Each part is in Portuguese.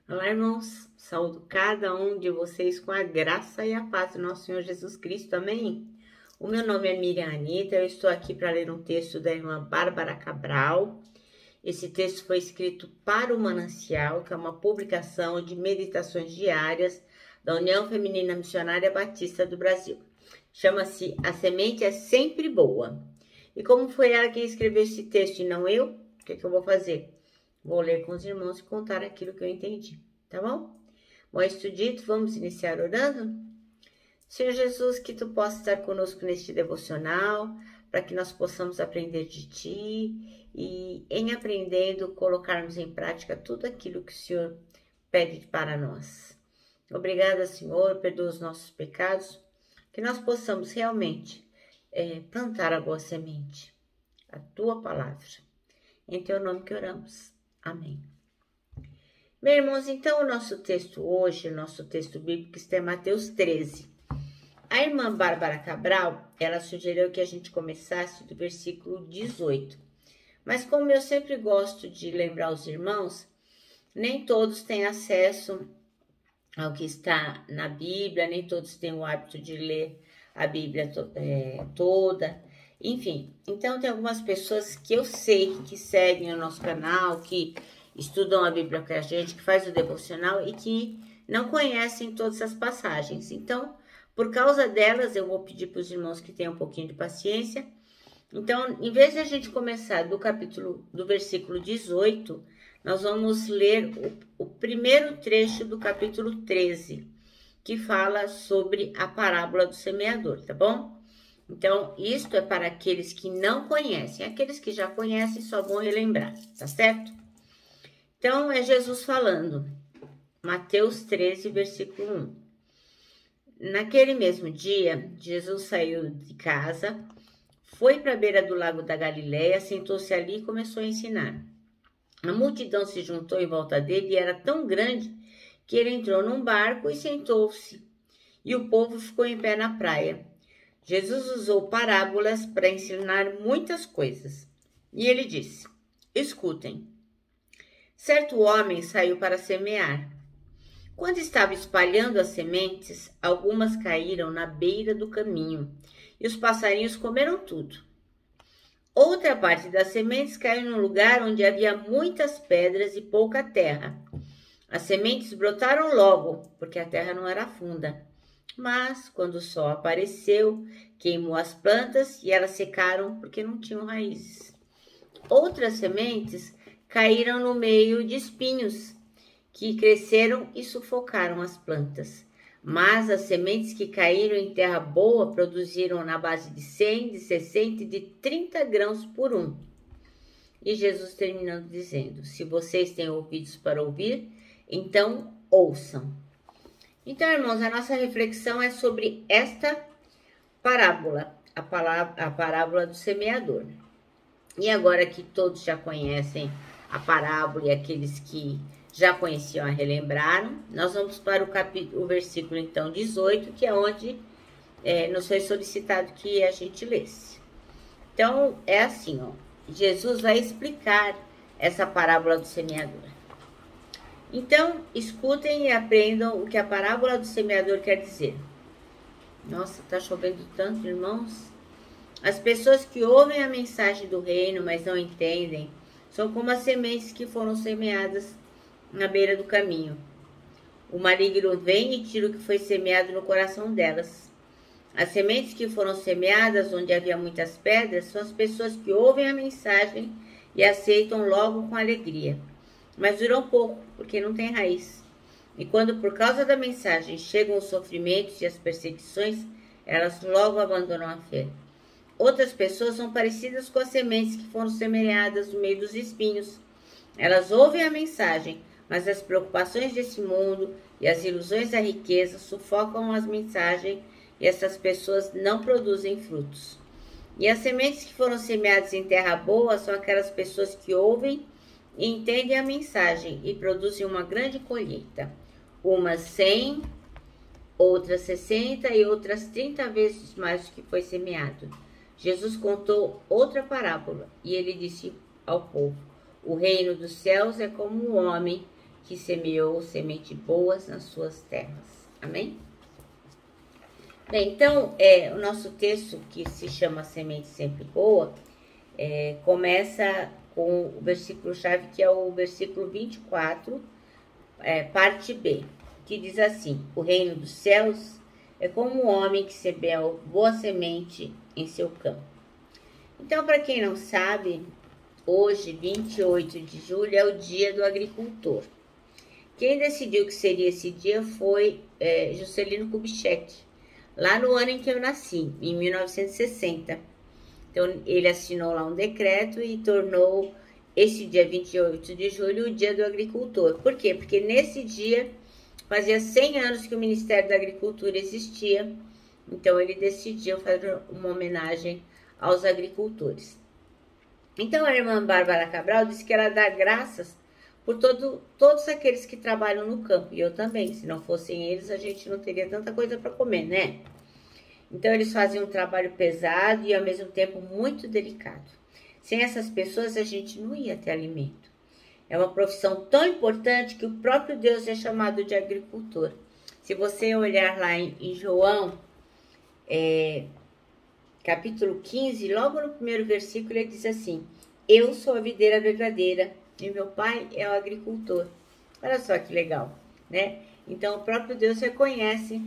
Olá, irmãos. Saúdo cada um de vocês com a graça e a paz do nosso Senhor Jesus Cristo. Amém? O meu nome é Miriam Anita. Eu estou aqui para ler um texto da irmã Bárbara Cabral. Esse texto foi escrito para o Manancial, que é uma publicação de meditações diárias da União Feminina Missionária Batista do Brasil. Chama-se A Semente é Sempre Boa. E como foi ela quem escreveu esse texto e não eu, o que eu vou fazer? Vou ler com os irmãos e contar aquilo que eu entendi, tá bom? Bom, isto dito, vamos iniciar orando? Senhor Jesus, que tu possas estar conosco neste devocional, para que nós possamos aprender de ti e, em aprendendo, colocarmos em prática tudo aquilo que o Senhor pede para nós. Obrigada, Senhor, perdoa os nossos pecados, que nós possamos realmente plantar a boa semente, a tua palavra. Em teu nome que oramos. Amém. Meus irmãos, então o nosso texto hoje, o nosso texto bíblico está em Mateus 13. A irmã Bárbara Cabral, ela sugeriu que a gente começasse do versículo 18. Mas como eu sempre gosto de lembrar os irmãos, nem todos têm acesso ao que está na Bíblia, nem todos têm o hábito de ler a Bíblia toda. Enfim, então tem algumas pessoas que eu sei que seguem o nosso canal, que estudam a Bíblia com a gente, que faz o devocional e que não conhecem todas as passagens. Então, por causa delas, eu vou pedir para os irmãos que tenham um pouquinho de paciência. Então, em vez de a gente começar do versículo 18, nós vamos ler o primeiro trecho do capítulo 13, que fala sobre a parábola do semeador, tá bom? Então, isto é para aqueles que não conhecem. Aqueles que já conhecem só vão relembrar, tá certo? Então, é Jesus falando. Mateus 13, versículo 1. Naquele mesmo dia, Jesus saiu de casa, foi para a beira do lago da Galileia, sentou-se ali e começou a ensinar. A multidão se juntou em volta dele e era tão grande que ele entrou num barco e sentou-se. E o povo ficou em pé na praia. Jesus usou parábolas para ensinar muitas coisas. E ele disse: escutem. Certo homem saiu para semear. Quando estava espalhando as sementes, algumas caíram na beira do caminho, e os passarinhos comeram tudo. Outra parte das sementes caiu num lugar onde havia muitas pedras e pouca terra. As sementes brotaram logo, porque a terra não era funda. Mas, quando o sol apareceu, queimou as plantas e elas secaram porque não tinham raízes. Outras sementes caíram no meio de espinhos, que cresceram e sufocaram as plantas. Mas as sementes que caíram em terra boa produziram na base de 100, de 60 e de 30 grãos por um. E Jesus terminando dizendo: se vocês têm ouvidos para ouvir, então ouçam. Então, irmãos, a nossa reflexão é sobre esta parábola, a parábola do semeador. E agora que todos já conhecem a parábola e aqueles que já conheciam a relembraram, nós vamos para o versículo, então, 18, que é onde nos foi solicitado que a gente lesse. Então, é assim, ó, Jesus vai explicar essa parábola do semeador. Então, escutem e aprendam o que a parábola do semeador quer dizer. Nossa, tá chovendo tanto, irmãos. As pessoas que ouvem a mensagem do reino, mas não entendem, são como as sementes que foram semeadas na beira do caminho. O maligno vem e tira o que foi semeado no coração delas. As sementes que foram semeadas onde havia muitas pedras são as pessoas que ouvem a mensagem e aceitam logo com alegria. Mas duram pouco, porque não tem raiz. E quando por causa da mensagem chegam os sofrimentos e as perseguições, elas logo abandonam a fé. Outras pessoas são parecidas com as sementes que foram semeadas no meio dos espinhos. Elas ouvem a mensagem, mas as preocupações desse mundo e as ilusões da riqueza sufocam as mensagens e essas pessoas não produzem frutos. E as sementes que foram semeadas em terra boa são aquelas pessoas que ouvem e entendem a mensagem e produzem uma grande colheita. Umas 100, outras 60 e outras 30 vezes mais do que foi semeado. Jesus contou outra parábola e ele disse ao povo: o reino dos céus é como um homem que semeou sementes boas nas suas terras. Amém? Bem, então, o nosso texto, que se chama Semente Sempre Boa, começa com o versículo-chave, que é o versículo 24, parte B, que diz assim: o reino dos céus é como um homem que semeou boa semente em seu campo. Então, para quem não sabe, hoje, 28 de julho, é o dia do agricultor. Quem decidiu que seria esse dia foi Juscelino Kubitschek, lá no ano em que eu nasci, em 1960. Então, ele assinou lá um decreto e tornou esse dia 28 de julho o dia do agricultor. Por quê? Porque nesse dia fazia 100 anos que o Ministério da Agricultura existia, então ele decidiu fazer uma homenagem aos agricultores. Então, a irmã Bárbara Cabral disse que ela dá graças por todos aqueles que trabalham no campo, e eu também. Se não fossem eles, a gente não teria tanta coisa para comer, né? Então, eles fazem um trabalho pesado e, ao mesmo tempo, muito delicado. Sem essas pessoas, a gente não ia ter alimento. É uma profissão tão importante que o próprio Deus é chamado de agricultor. Se você olhar lá em João, capítulo 15, logo no primeiro versículo, ele diz assim: eu sou a videira verdadeira e meu pai é o agricultor. Olha só que legal, né? Então, o próprio Deus reconhece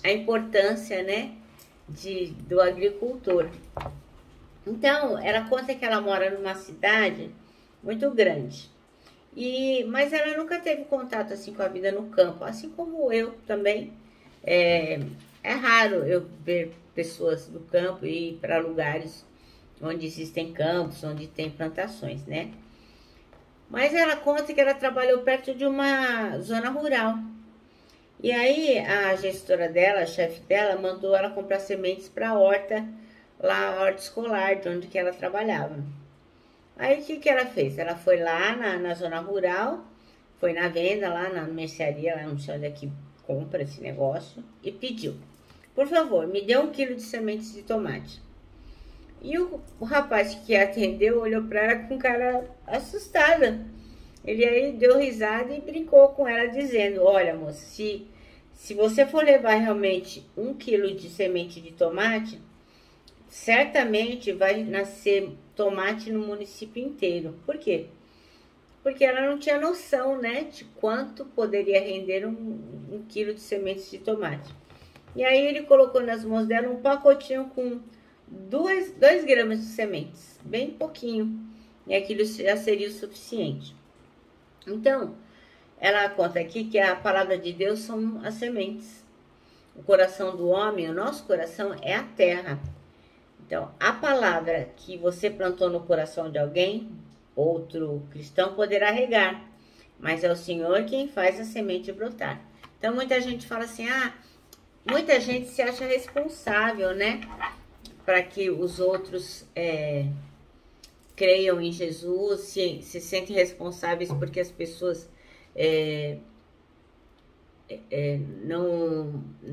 a importância, né, do agricultor. Então, ela conta que ela mora numa cidade muito grande, mas ela nunca teve contato assim com a vida no campo, assim como eu também. É raro eu ver pessoas do campo e ir para lugares onde existem campos, onde tem plantações, né? Mas ela conta que ela trabalhou perto de uma zona rural. E aí a gestora dela, a chefe dela, mandou ela comprar sementes para a horta, lá a horta escolar, de onde que ela trabalhava. Aí o que ela fez? Ela foi lá na zona rural, foi na venda, lá na mercearia, lá não sei onde é que compra esse negócio, e pediu: por favor, me dê 1 quilo de sementes de tomate. E o rapaz que atendeu olhou para ela com cara assustada. Ele aí deu risada e brincou com ela, dizendo: olha, moça, se você for levar realmente 1 quilo de semente de tomate, certamente vai nascer tomate no município inteiro. Por quê? Porque ela não tinha noção, né, de quanto poderia render 1 quilo de sementes de tomate. E aí ele colocou nas mãos dela um pacotinho com 2 gramas de sementes, bem pouquinho, e aquilo já seria o suficiente. Então, ela conta aqui que a palavra de Deus são as sementes. O coração do homem, o nosso coração, é a terra. Então, a palavra que você plantou no coração de alguém, outro cristão poderá regar, mas é o Senhor quem faz a semente brotar. Então, muita gente fala assim: muita gente se acha responsável, né, para que os outros creiam em Jesus, se sentem responsáveis porque as pessoas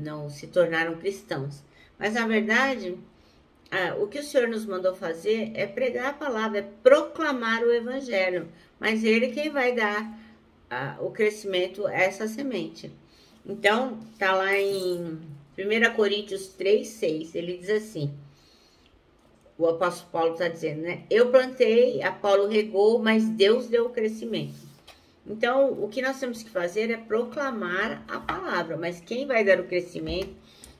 não se tornaram cristãos. Mas, na verdade, o que o Senhor nos mandou fazer é pregar a palavra, é proclamar o evangelho. Mas Ele quem vai dar o crescimento a essa semente. Então, tá lá em 1 Coríntios 3:6, ele diz assim, o apóstolo Paulo está dizendo, né? Eu plantei, Apolo regou, mas Deus deu o crescimento. Então, o que nós temos que fazer é proclamar a palavra, mas quem vai dar o crescimento,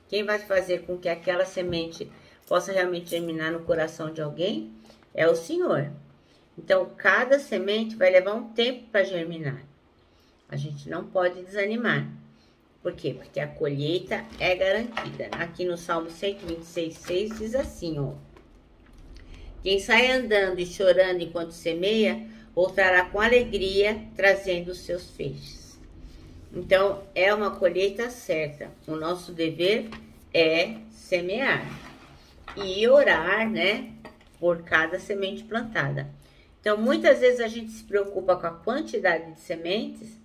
quem vai fazer com que aquela semente possa realmente germinar no coração de alguém, é o Senhor. Então, cada semente vai levar um tempo para germinar. A gente não pode desanimar. Por quê? Porque a colheita é garantida. Aqui no Salmo 126:6 diz assim, ó: quem sai andando e chorando enquanto semeia, voltará com alegria, trazendo os seus feixes. Então, é uma colheita certa. O nosso dever é semear e orar, né, por cada semente plantada. Então, muitas vezes a gente se preocupa com a quantidade de sementes,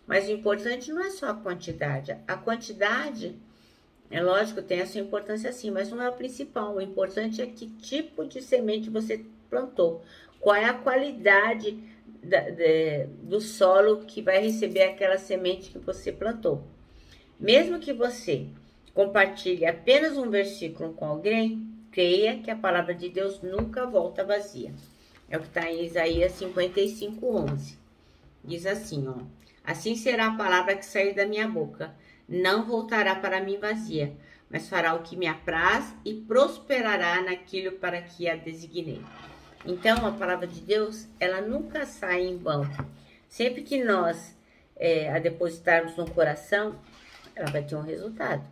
mas o importante não é só a quantidade. A quantidade, é lógico, tem a sua importância sim, mas não é o principal. O importante é que tipo de semente você plantou. Qual é a qualidade do solo que vai receber aquela semente que você plantou. Mesmo que você compartilhe apenas um versículo com alguém, creia que a palavra de Deus nunca volta vazia. É o que está em Isaías 55:11. Diz assim, ó: assim será a palavra que sair da minha boca. Não voltará para mim vazia, mas fará o que me apraz e prosperará naquilo para que a designei. Então, a palavra de Deus, ela nunca sai em vão. Sempre que nós a depositarmos no coração, ela vai ter um resultado.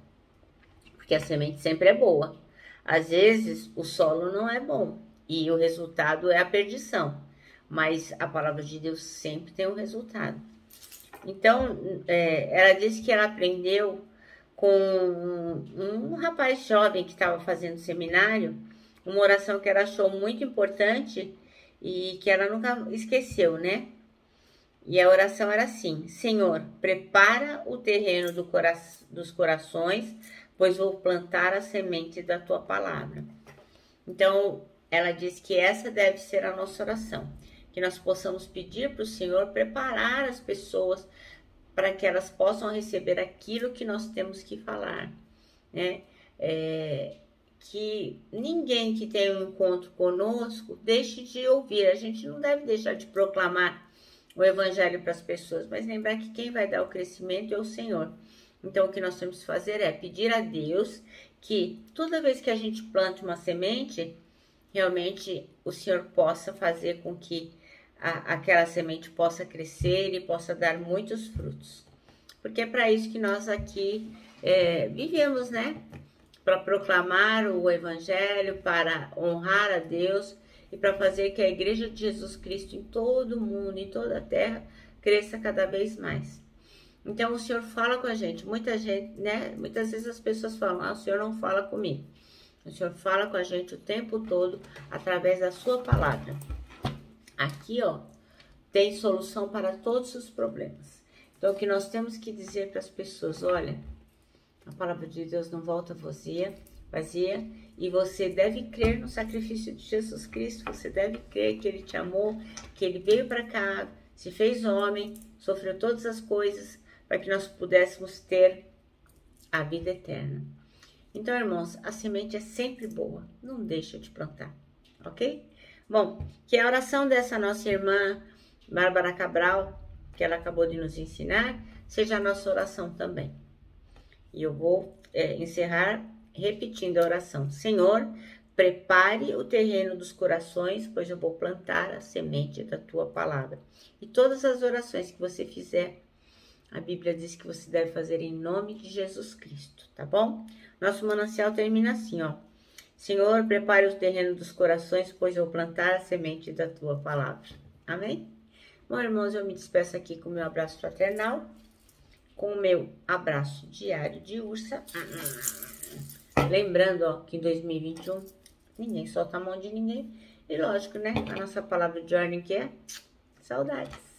Porque a semente sempre é boa. Às vezes, o solo não é bom e o resultado é a perdição. Mas a palavra de Deus sempre tem um resultado. Então, ela disse que ela aprendeu com um rapaz jovem que estava fazendo seminário, uma oração que ela achou muito importante e que ela nunca esqueceu, né? E a oração era assim: Senhor, prepara o terreno dos corações, pois vou plantar a semente da tua palavra. Então, ela diz que essa deve ser a nossa oração, que nós possamos pedir para o Senhor preparar as pessoas para que elas possam receber aquilo que nós temos que falar, né? Que ninguém que tenha um encontro conosco deixe de ouvir. A gente não deve deixar de proclamar o evangelho para as pessoas, mas lembrar que quem vai dar o crescimento é o Senhor. Então, o que nós temos que fazer é pedir a Deus que toda vez que a gente planta uma semente, realmente o Senhor possa fazer com que aquela semente possa crescer e possa dar muitos frutos. Porque é para isso que nós aqui vivemos, né? Para proclamar o evangelho, para honrar a Deus e para fazer que a igreja de Jesus Cristo em todo o mundo, em toda a terra, cresça cada vez mais. Então, o Senhor fala com a gente. Muitas vezes as pessoas falam: o Senhor não fala comigo. O Senhor fala com a gente o tempo todo através da sua palavra. Aqui, ó, tem solução para todos os problemas. Então, o que nós temos que dizer para as pessoas: olha, a palavra de Deus não volta vazia, e você deve crer no sacrifício de Jesus Cristo. Você deve crer que Ele te amou, que Ele veio para cá, se fez homem, sofreu todas as coisas para que nós pudéssemos ter a vida eterna. Então, irmãos, a semente é sempre boa, não deixa de plantar, ok? Bom, que a oração dessa nossa irmã Bárbara Cabral, que ela acabou de nos ensinar, seja a nossa oração também. E eu vou encerrar repetindo a oração: Senhor, prepare o terreno dos corações, pois eu vou plantar a semente da tua palavra. E todas as orações que você fizer, a Bíblia diz que você deve fazer em nome de Jesus Cristo, tá bom? Nosso manancial termina assim, ó: Senhor, prepare o terreno dos corações, pois eu vou plantar a semente da tua palavra. Amém? Bom, irmãos, eu me despeço aqui com o meu abraço fraternal, com o meu abraço diário de ursa. Lembrando, ó, que em 2021 ninguém solta a mão de ninguém. E lógico, né? A nossa palavra de ordem que é saudades.